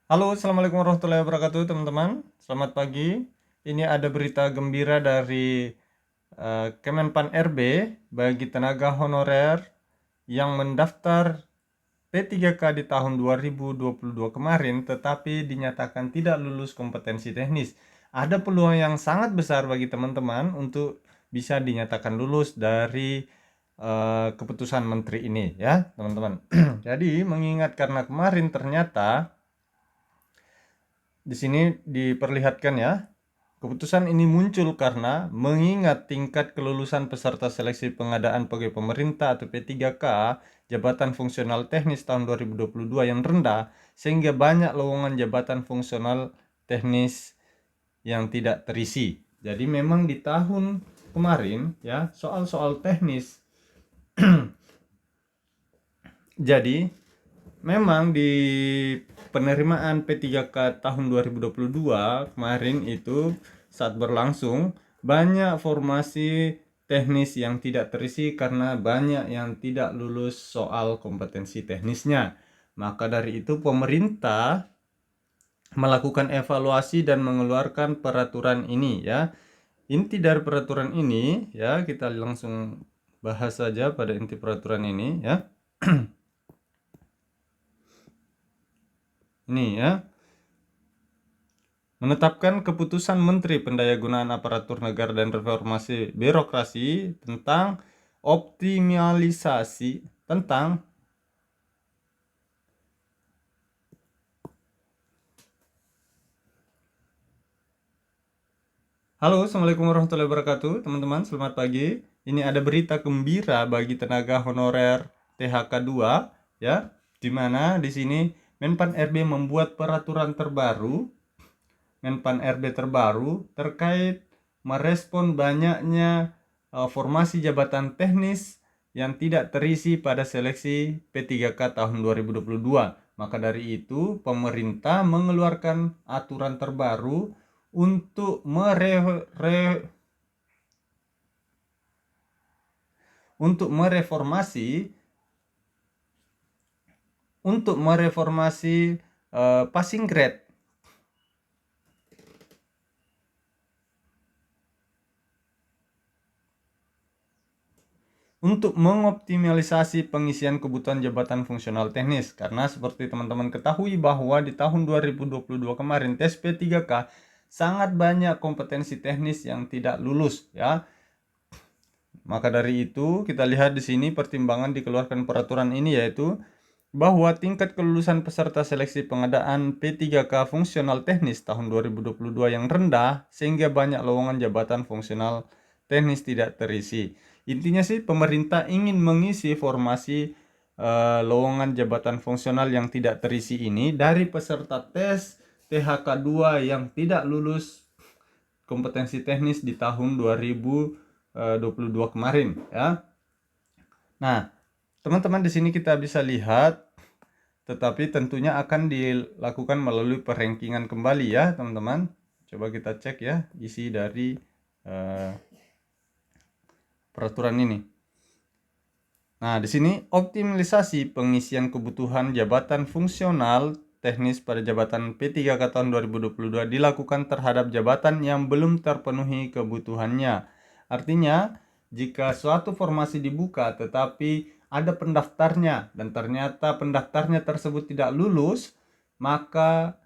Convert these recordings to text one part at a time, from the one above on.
Halo, assalamualaikum warahmatullahi wabarakatuh, teman-teman. Selamat pagi. Ini ada berita gembira dari Kemenpan RB bagi tenaga honorer yang mendaftar P3K di tahun 2022 kemarin, tetapi dinyatakan tidak lulus kompetensi teknis. Ada peluang yang sangat besar bagi teman-teman untuk bisa dinyatakan lulus dari keputusan menteri ini, ya, teman-teman. Jadi, mengingat karena kemarin ternyata di sini diperlihatkan ya, keputusan ini muncul karena mengingat tingkat kelulusan peserta seleksi pengadaan pegawai pemerintah atau P3K jabatan fungsional teknis tahun 2022 yang rendah, sehingga banyak lowongan jabatan fungsional teknis yang tidak terisi. Jadi memang di tahun kemarin ya, soal-soal teknis jadi memang di penerimaan P3K tahun 2022 kemarin itu saat berlangsung banyak formasi teknis yang tidak terisi karena banyak yang tidak lulus soal kompetensi teknisnya. Maka dari itu pemerintah melakukan evaluasi dan mengeluarkan peraturan ini ya. Inti dari peraturan ini ya, kita langsung bahas saja pada inti peraturan ini ya. Ini ya. Menetapkan keputusan Menteri Pendayagunaan Aparatur Negara dan Reformasi Birokrasi tentang optimalisasi tentang Halo, assalamualaikum warahmatullahi wabarakatuh, teman-teman. Selamat pagi. Ini ada berita gembira bagi tenaga honorer THK 2 ya, di mana di sini Menpan RB membuat peraturan terbaru Menpan RB terbaru terkait merespon banyaknya formasi jabatan teknis yang tidak terisi pada seleksi P3K tahun 2022. Maka dari itu, pemerintah mengeluarkan aturan terbaru untuk mereformasi passing grade untuk mengoptimalisasi pengisian kebutuhan jabatan fungsional teknis. Karena seperti teman-teman ketahui bahwa di tahun 2022 kemarin tes P3K sangat banyak kompetensi teknis yang tidak lulus ya. Maka dari itu kita lihat di sini pertimbangan dikeluarkan peraturan ini yaitu bahwa tingkat kelulusan peserta seleksi pengadaan P3K fungsional teknis tahun 2022 yang rendah sehingga banyak lowongan jabatan fungsional teknis tidak terisi. Intinya sih pemerintah ingin mengisi formasi lowongan jabatan fungsional yang tidak terisi ini dari peserta tes THK 2 yang tidak lulus kompetensi teknis di tahun 2022 kemarin ya. Nah, teman-teman di sini kita bisa lihat, tetapi tentunya akan dilakukan melalui perankingan kembali ya, teman-teman. Coba kita cek ya isi dari peraturan ini. Nah, di sini optimalisasi pengisian kebutuhan jabatan fungsional teknis pada jabatan P3K tahun 2022 dilakukan terhadap jabatan yang belum terpenuhi kebutuhannya. Artinya, jika suatu formasi dibuka tetapi ada pendaftarnya dan ternyata pendaftarnya tersebut tidak lulus, maka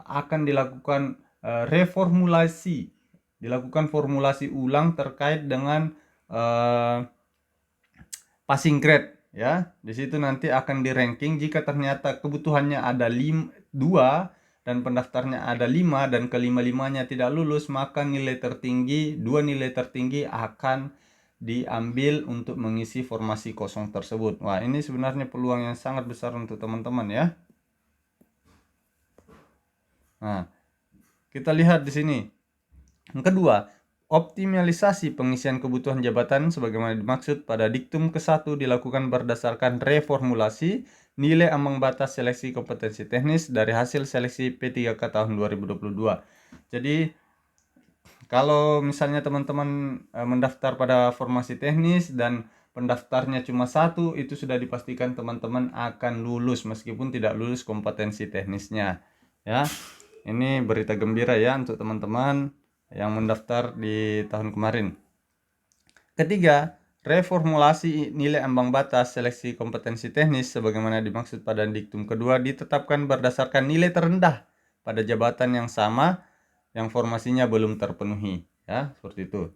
akan dilakukan reformulasi, dilakukan formulasi ulang terkait dengan passing grade ya. Di situ nanti akan di ranking jika ternyata kebutuhannya ada 2 dan pendaftarnya ada 5 dan kelima-limanya tidak lulus, maka dua nilai tertinggi akan diambil untuk mengisi formasi kosong tersebut. Wah, ini sebenarnya peluang yang sangat besar untuk teman-teman ya. Nah, kita lihat di sini. Yang kedua, optimalisasi pengisian kebutuhan jabatan sebagaimana dimaksud pada diktum ke-1 dilakukan berdasarkan reformulasi nilai ambang batas seleksi kompetensi teknis dari hasil seleksi P3K tahun 2022. Jadi kalau misalnya teman-teman mendaftar pada formasi teknis dan pendaftarnya cuma 1, itu sudah dipastikan teman-teman akan lulus meskipun tidak lulus kompetensi teknisnya. Ya, ini berita gembira ya untuk teman-teman yang mendaftar di tahun kemarin. Ketiga, reformulasi nilai ambang batas seleksi kompetensi teknis sebagaimana dimaksud pada diktum kedua ditetapkan berdasarkan nilai terendah pada jabatan yang sama yang formasinya belum terpenuhi. Ya, seperti itu.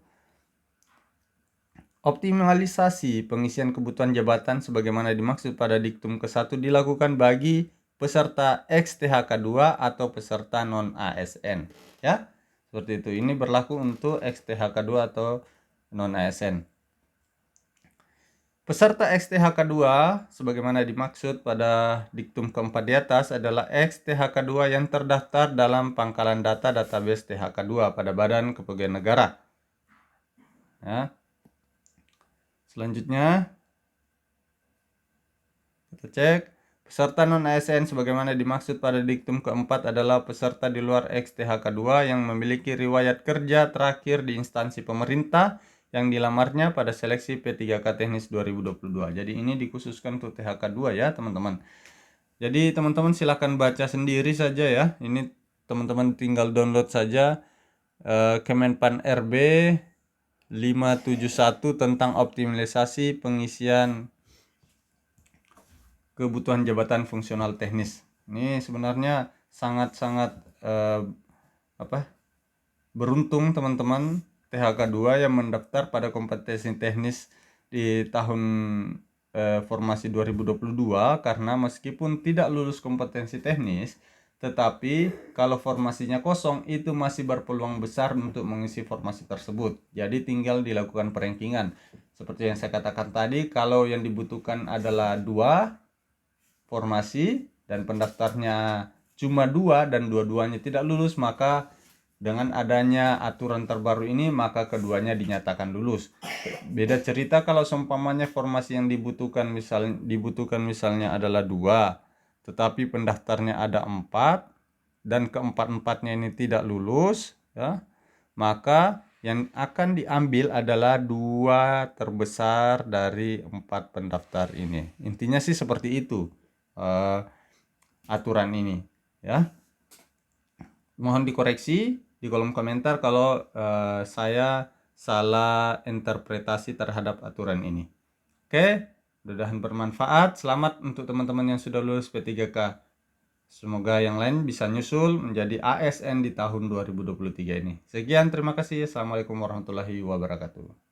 Optimalisasi pengisian kebutuhan jabatan sebagaimana dimaksud pada diktum ke-1 dilakukan bagi peserta XTHK2 atau peserta non-ASN. Ya, seperti itu. Ini berlaku untuk XTHK2 atau non-ASN. Peserta XTHK2 sebagaimana dimaksud pada diktum keempat di atas adalah XTHK2 yang terdaftar dalam pangkalan data database THK2 pada Badan Kepegawaian Negara. Ya. Selanjutnya kita cek peserta non-ASN sebagaimana dimaksud pada diktum keempat adalah peserta di luar XTHK2 yang memiliki riwayat kerja terakhir di instansi pemerintah yang dilamarnya pada seleksi P3K Teknis 2022. Jadi ini dikhususkan untuk THK2 ya teman-teman. Jadi teman-teman silakan baca sendiri saja ya. Ini teman-teman tinggal download saja Kemenpan RB 571 tentang optimalisasi pengisian kebutuhan jabatan fungsional teknis. Ini sebenarnya sangat-sangat beruntung teman-teman THK2 yang mendaftar pada kompetensi teknis di tahun formasi 2022 karena meskipun tidak lulus kompetensi teknis tetapi kalau formasinya kosong itu masih berpeluang besar untuk mengisi formasi tersebut. Jadi tinggal dilakukan perankingan. Seperti yang saya katakan tadi, kalau yang dibutuhkan adalah 2 formasi dan pendaftarnya cuma 2 dan dua-duanya tidak lulus, maka dengan adanya aturan terbaru ini maka keduanya dinyatakan lulus. Beda cerita kalau seumpamanya formasi yang dibutuhkan misalnya adalah 2 tetapi pendaftarnya ada 4 dan keempat-empatnya ini tidak lulus ya, maka yang akan diambil adalah 2 terbesar dari 4 pendaftar ini. Intinya sih seperti itu aturan ini ya. Mohon dikoreksi di kolom komentar kalau saya salah interpretasi terhadap aturan ini. Oke, mudah-mudahan bermanfaat. Selamat untuk teman-teman yang sudah lulus P3K. Semoga yang lain bisa nyusul menjadi ASN di tahun 2023 ini. Sekian, terima kasih. Assalamualaikum warahmatullahi wabarakatuh.